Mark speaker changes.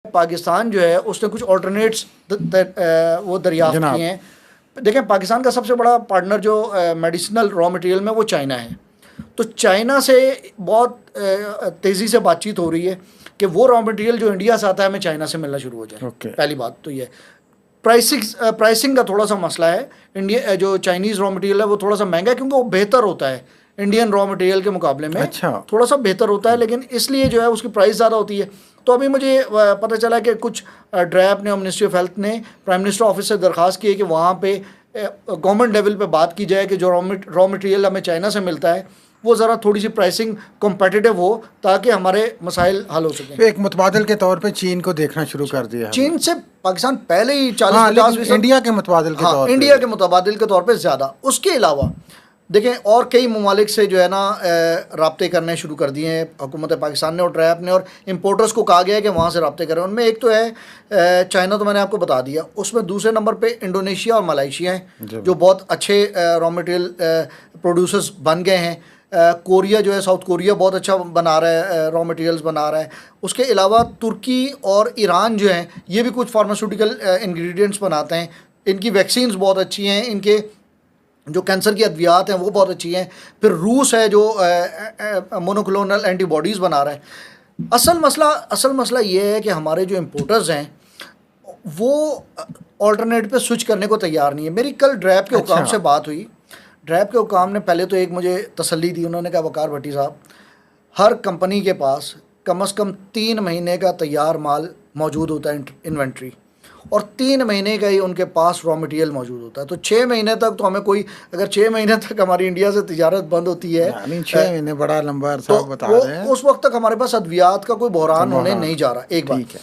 Speaker 1: پاکستان جو ہے اس نے کچھ آلٹرنیٹس وہ دریافت کیے ہیں. دیکھیں پاکستان کا سب سے بڑا پارٹنر جو میڈیسنل را مٹیریل میں وہ چائنا ہے. تو چائنا سے بہت تیزی سے بات چیت ہو رہی ہے کہ وہ را مٹیریل جو انڈیا سے آتا ہے ہمیں چائنا سے ملنا شروع ہو جائے. پہلی بات تو یہ پرائسنگ کا تھوڑا سا مسئلہ ہے. انڈیا جو چائنیز را مٹیریل ہے وہ تھوڑا سا مہنگا ہے کیونکہ وہ بہتر ہوتا ہے انڈین را مٹیریل کے مقابلے میں. تھوڑا سا بہتر ہوتا ہے لیکن اس لیے جو ہے اس کی پرائس زیادہ ہوتی ہے. تو ابھی مجھے پتہ چلا کہ کچھ ڈرائیو نے اور منسٹری آف ہیلتھ نے پرائم منسٹر آفس سے درخواست کی ہے کہ وہاں پہ گورنمنٹ لیول پہ بات کی جائے کہ جو را مٹیریل ہمیں چائنا سے ملتا ہے وہ ذرا تھوڑی سی پرائسنگ کمپیٹیٹیو ہو تاکہ ہمارے مسائل حل ہو سکیں.
Speaker 2: ایک متبادل کے طور پہ چین کو دیکھنا شروع کر دیا.
Speaker 1: چین سے پاکستان پہلے ہی 40-50%
Speaker 2: انڈیا کے متبادل کے طور پہ
Speaker 1: انڈیا کے متبادل کے طور پہ زیادہ. اس کے علاوہ دیکھیں اور کئی ممالک سے جو ہے نا رابطے کرنے شروع کر دیے ہیں حکومت پاکستان نے اور ڈرائیو نے, اور امپورٹرز کو کہا گیا ہے کہ وہاں سے رابطے کریں. ان میں ایک تو ہے چائنا, تو میں نے آپ کو بتا دیا. اس میں دوسرے نمبر پہ انڈونیشیا اور ملائیشیا ہیں جو بہت اچھے را مٹیریل پروڈیوسرز بن گئے ہیں. کوریا جو ہے ساؤتھ کوریا بہت اچھا بنا رہا ہے را مٹیریلز بنا رہا ہے. اس کے علاوہ ترکی اور ایران جو ہیں یہ بھی کچھ فارماسیوٹیکل انگریڈینٹس بناتے ہیں. ان کی ویکسینز بہت اچھی ہیں, ان کے جو کینسر کی ادویات ہیں وہ بہت اچھی ہیں. پھر روس ہے جو مونوکلونل اینٹی باڈیز بنا رہا ہے. اصل مسئلہ یہ ہے کہ ہمارے جو امپورٹرز ہیں وہ آلٹرنیٹ پہ سوئچ کرنے کو تیار نہیں ہے. میری کل ڈرائیو کے حکام سے بات ہوئی. ڈرائیو کے حکام نے پہلے تو ایک مجھے تسلی دی. انہوں نے کہا وقار بھٹی صاحب ہر کمپنی کے پاس کم از کم 3 مہینے کا تیار مال موجود ہوتا ہے انوینٹری, اور 3 مہینے کا ہی ان کے پاس را مٹیریل موجود ہوتا ہے. تو 6 مہینے تک تو ہمیں کوئی, اگر 6 مہینے تک ہماری انڈیا سے تجارت بند ہوتی ہے
Speaker 2: 6 مہینے بڑا لمبا عرصہ بتا رہے ہیں,
Speaker 1: اس وقت تک ہمارے پاس ادویات کا کوئی بحران ہونے نہیں جا رہا. ایک بات.